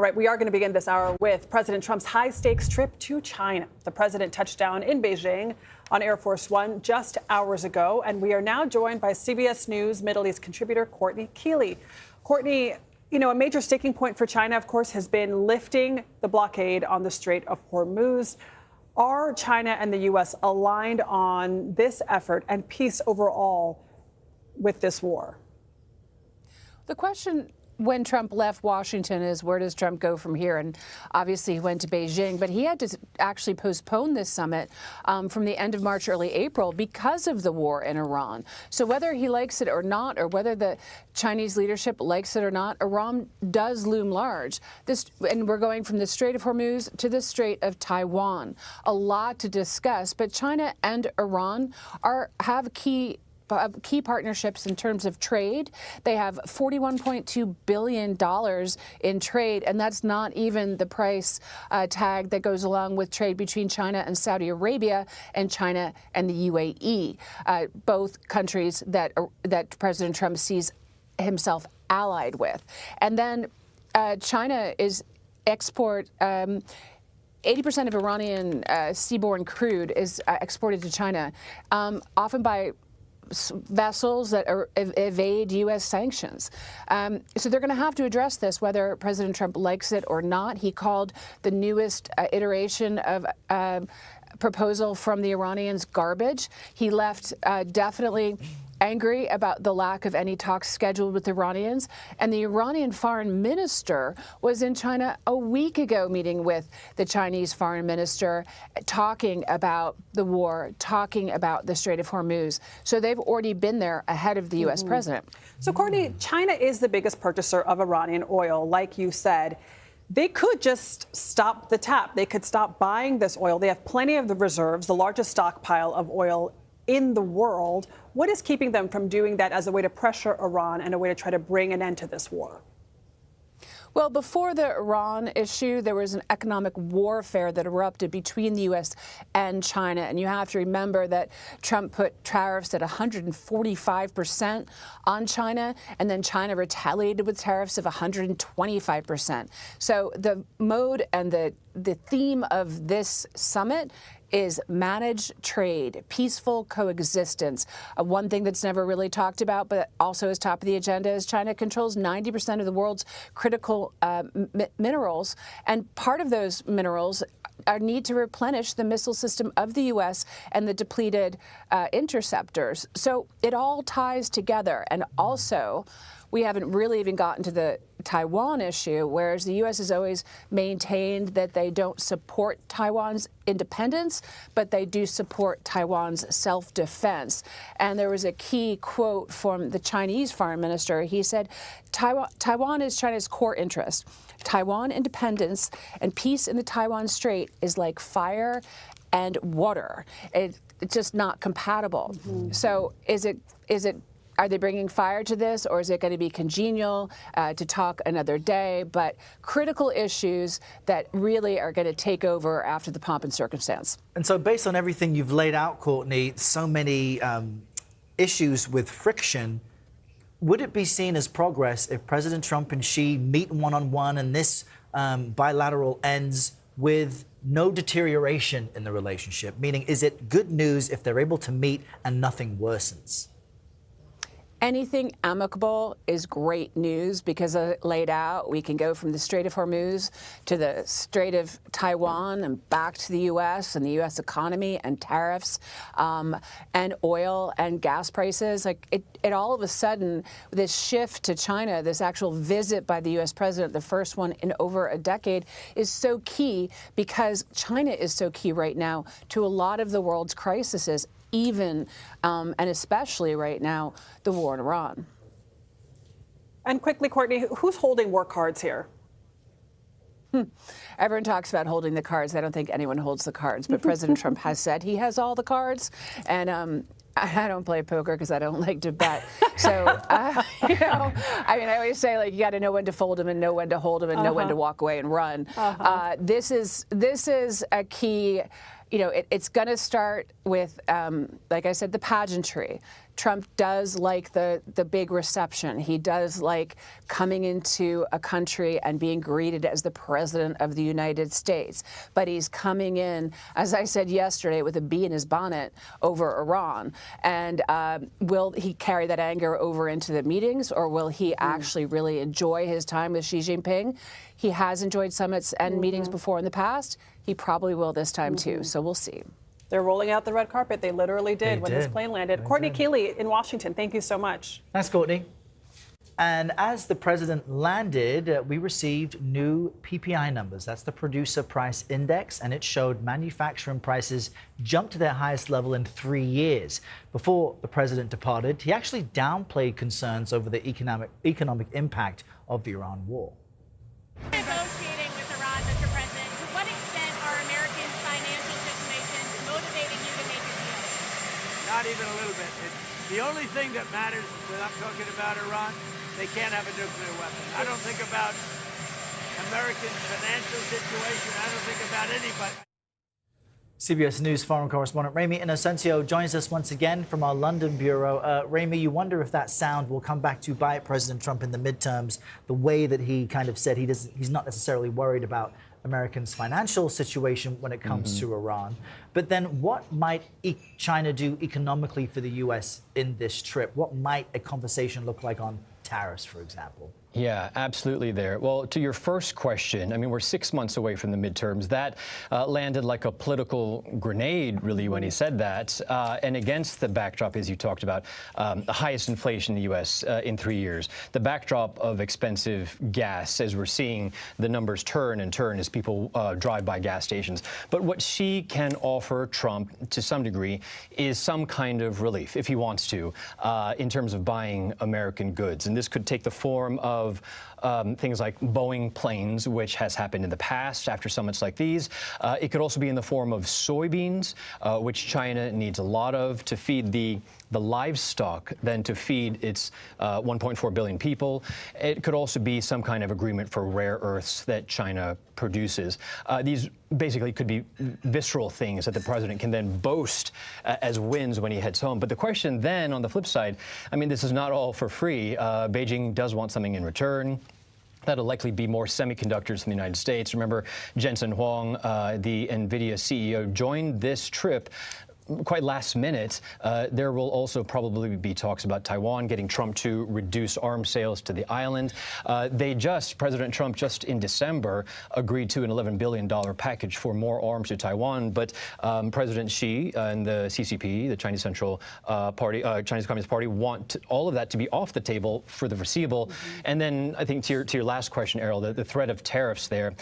All right, we are going to begin this hour with President Trump's high-stakes trip to China. The president touched down in Beijing on Air Force One just hours ago, and we are now joined by CBS News Middle East contributor Courtney Kealy. Courtney, you know, a major sticking point for China, of course, has been lifting the blockade on the Strait of Hormuz. Are China and the U.S. aligned on this effort and peace overall with this war? The question when Trump left Washington is, where does Trump go from here? And obviously he went to Beijing, but he had to actually postpone this summit from the end of March, early April because of the war in Iran. So whether he likes it or not, or whether the Chinese leadership likes it or not, Iran does loom large. And we're going from the Strait of Hormuz to the Strait of Taiwan. A lot to discuss, but China and Iran have key partnerships in terms of trade. They have $41.2 billion in trade, and that's not even the price tag that goes along with trade between China and Saudi Arabia and China and the UAE, both countries that President Trump sees himself allied with. And then China is 80% of Iranian seaborne crude is exported to China, often by vessels that evade U.S. sanctions. So they're going to have to address this, whether President Trump likes it or not. He called the newest iteration of proposal from the Iranians garbage. He left definitely angry about the lack of any talks scheduled with the Iranians. And the Iranian foreign minister was in China a week ago meeting with the Chinese foreign minister, talking about the war, talking about the Strait of Hormuz. So they've already been there ahead of the U.S. president. So, Courtney, China is the biggest purchaser of Iranian oil, like you said. They could just stop the tap. They could stop buying this oil. They have plenty of the reserves, the largest stockpile of oil in the world. What is keeping them from doing that as a way to pressure Iran and a way to try to bring an end to this war? Well, before the Iran issue, there was an economic warfare that erupted between the U.S. and China. And you have to remember that Trump put tariffs at 145% on China, and then China retaliated with tariffs of 125%. So the mode and the theme of this summit is managed trade, peaceful coexistence. One thing that's never really talked about, but also is top of the agenda, is China controls 90% of the world's critical minerals, and part of those minerals need to replenish the missile system of the U.S. and the depleted interceptors. So it all ties together. And also, we haven't really even gotten to the Taiwan issue, whereas the U.S. has always maintained that they don't support Taiwan's independence, but they do support Taiwan's self-defense. And there was a key quote from the Chinese foreign minister. He said, Taiwan is China's core interest. Taiwan independence and peace in the Taiwan Strait is like fire and water. It's just not compatible. Mm-hmm. So are they bringing fire to this, or is it going to be congenial to talk another day? But critical issues that really are going to take over after the pomp and circumstance. And so based on everything you've laid out, Courtney, so many issues with friction, would it be seen as progress if President Trump and Xi meet one-on-one and this bilateral ends with no deterioration in the relationship? Meaning, is it good news if they're able to meet and nothing worsens? Anything amicable is great news because laid out, we can go from the Strait of Hormuz to the Strait of Taiwan and back to the U.S. and the U.S. economy and tariffs and oil and gas prices. Like it all of a sudden, this shift to China, this actual visit by the U.S. president, the first one in over a decade, is so key because China is so key right now to a lot of the world's crises, even and especially right now, the war in Iran. And quickly, Courtney, who's holding war cards here? Everyone talks about holding the cards. I don't think anyone holds the cards, but President Trump has said he has all the cards. And I don't play poker because I don't like to bet. So, you know, I mean, I always say, like, you got to know when to fold them and know when to hold them and know when to walk away and run. This is a key. You know, it's going to start with, like I said, the pageantry. Trump does like the big reception. He does like coming into a country and being greeted as the president of the United States. But he's coming in, as I said yesterday, with a bee in his bonnet over Iran. And will he carry that anger over into the meetings, or will he actually really enjoy his time with Xi Jinping? He has enjoyed summits and meetings before in the past. He probably will this time too. So we'll see. They're rolling out the red carpet. They literally did when this plane landed. Courtney Kealy in Washington, thank you so much. Thanks, Courtney. And as the president landed, we received new PPI numbers. That's the Producer Price Index, and it showed manufacturing prices jumped to their highest level in 3 years. Before the president departed, he actually downplayed concerns over the economic impact of the Iran war. Negotiating with Iran, Mr. President, to what extent are Americans' financial situations motivating you to make a deal? Not even a little bit. The only thing that matters when I'm talking about Iran, they can't have a nuclear weapon. I don't think about Americans' financial situation. I don't think about anybody. CBS News foreign correspondent Ramy Inocencio joins us once again from our London bureau. Ramy, you wonder if that sound will come back to bite President Trump in the midterms, the way that he kind of said he's not necessarily worried about Americans' financial situation when it comes to Iran. But then what might China do economically for the U.S. in this trip? What might a conversation look like on tariffs, for example? Yeah, absolutely there. Well, to your first question, I mean, we're 6 months away from the midterms. That landed like a political grenade, really, when he said that. And against the backdrop, as you talked about, the highest inflation in the U.S. In 3 years, the backdrop of expensive gas, as we're seeing the numbers turn and turn as people drive by gas stations. But what Xi can offer Trump, to some degree, is some kind of relief, if he wants to, in terms of buying American goods. And this could take the form of things like Boeing planes, which has happened in the past after summits like these. It could also be in the form of soybeans, which China needs a lot of to feed the livestock, then to feed its 1.4 billion people. It could also be some kind of agreement for rare earths that China produces. These basically could be visceral things that the president can then boast as wins when he heads home. But the question then, on the flip side, I mean, this is not all for free. Beijing does want something in return. That'll likely be more semiconductors from the United States. Remember, Jensen Huang, the NVIDIA CEO, joined this trip quite last minute. There will also probably be talks about Taiwan getting Trump to reduce arms sales to the island. President Trump just in December agreed to an $11 billion package for more arms to Taiwan. But President Xi and the CCP, the Chinese Central Party, Chinese Communist Party, want all of that to be off the table for the foreseeable. And then I think to your last question, Errol, the threat of tariffs there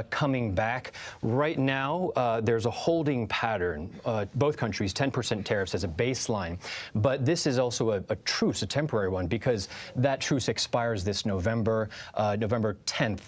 coming back. Right now, there's a holding pattern. Both countries, 10% tariffs as a baseline. But this is also a truce, a temporary one, because that truce expires this November, November 10th,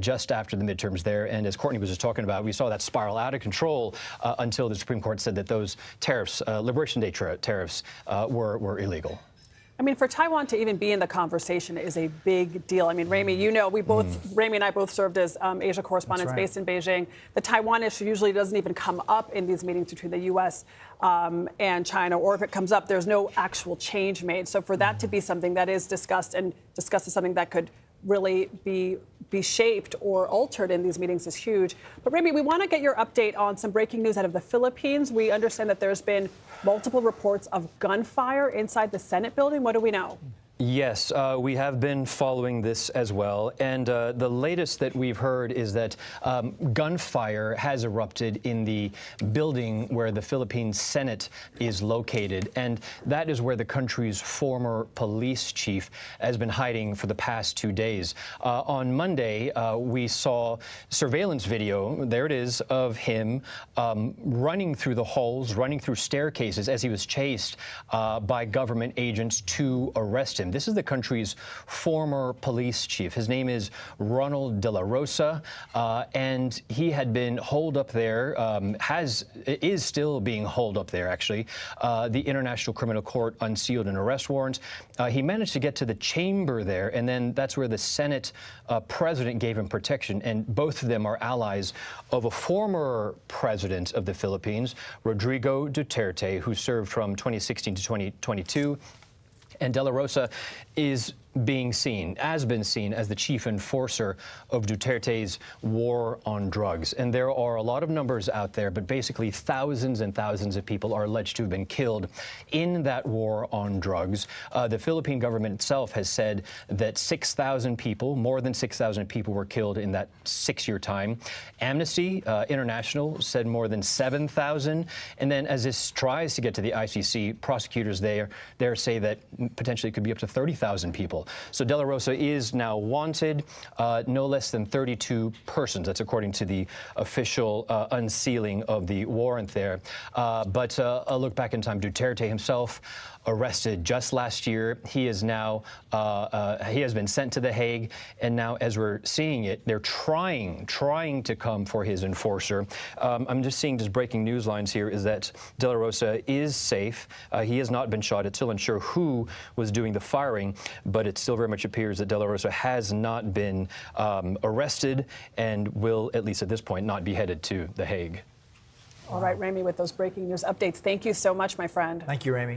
just after the midterms there. And as Courtney was just talking about, we saw that spiral out of control until the Supreme Court said that those tariffs, Liberation Day tariffs, were illegal. I mean, for Taiwan to even be in the conversation is a big deal. I mean, Ramy, you know, Ramy and I both served as Asia correspondents based in Beijing. The Taiwan issue usually doesn't even come up in these meetings between the U.S. And China, or if it comes up, there's no actual change made. So for that to be something that is discussed and discussed as something that could really be shaped or altered in these meetings is huge. But Ramy, we want to get your update on some breaking news out of the Philippines. We understand that there's been multiple reports of gunfire inside the Senate building. What do we know? Yes, we have been following this as well. And the latest that we've heard is that gunfire has erupted in the building where the Philippine Senate is located. And that is where the country's former police chief has been hiding for the past 2 days. On Monday, we saw surveillance video, there it is, of him running through the halls, running through staircases as he was chased by government agents to arrest him. him. This is the country's former police chief. His name is Ronald De La Rosa, and he had been holed up there, is still being holed up there, actually. The International Criminal Court unsealed an arrest warrant. He managed to get to the chamber there, and then that's where the Senate president gave him protection, and both of them are allies of a former president of the Philippines, Rodrigo Duterte, who served from 2016 to 2022. And De La Rosa has been seen as the chief enforcer of Duterte's war on drugs. And there are a lot of numbers out there, but basically thousands and thousands of people are alleged to have been killed in that war on drugs. The Philippine government itself has said that 6,000 people, more than 6,000 people were killed in that 6-year time. Amnesty International said more than 7,000. And then as this tries to get to the ICC, prosecutors there say that potentially it could be up to 30,000 people. So De La Rosa is now wanted, no less than 32 persons. That's according to the official unsealing of the warrant there. But a look back in time, Duterte himself arrested just last year. He is now, he has been sent to The Hague, and now as we're seeing it, they're trying to come for his enforcer. I'm just seeing just breaking news lines here is that De La Rosa is safe. He has not been shot. It's still unsure who was doing the firing, but it still very much appears that De La Rosa has not been arrested and will, at least at this point, not be headed to The Hague. All right, Ramy, with those breaking news updates, thank you so much, my friend. Thank you, Ramy.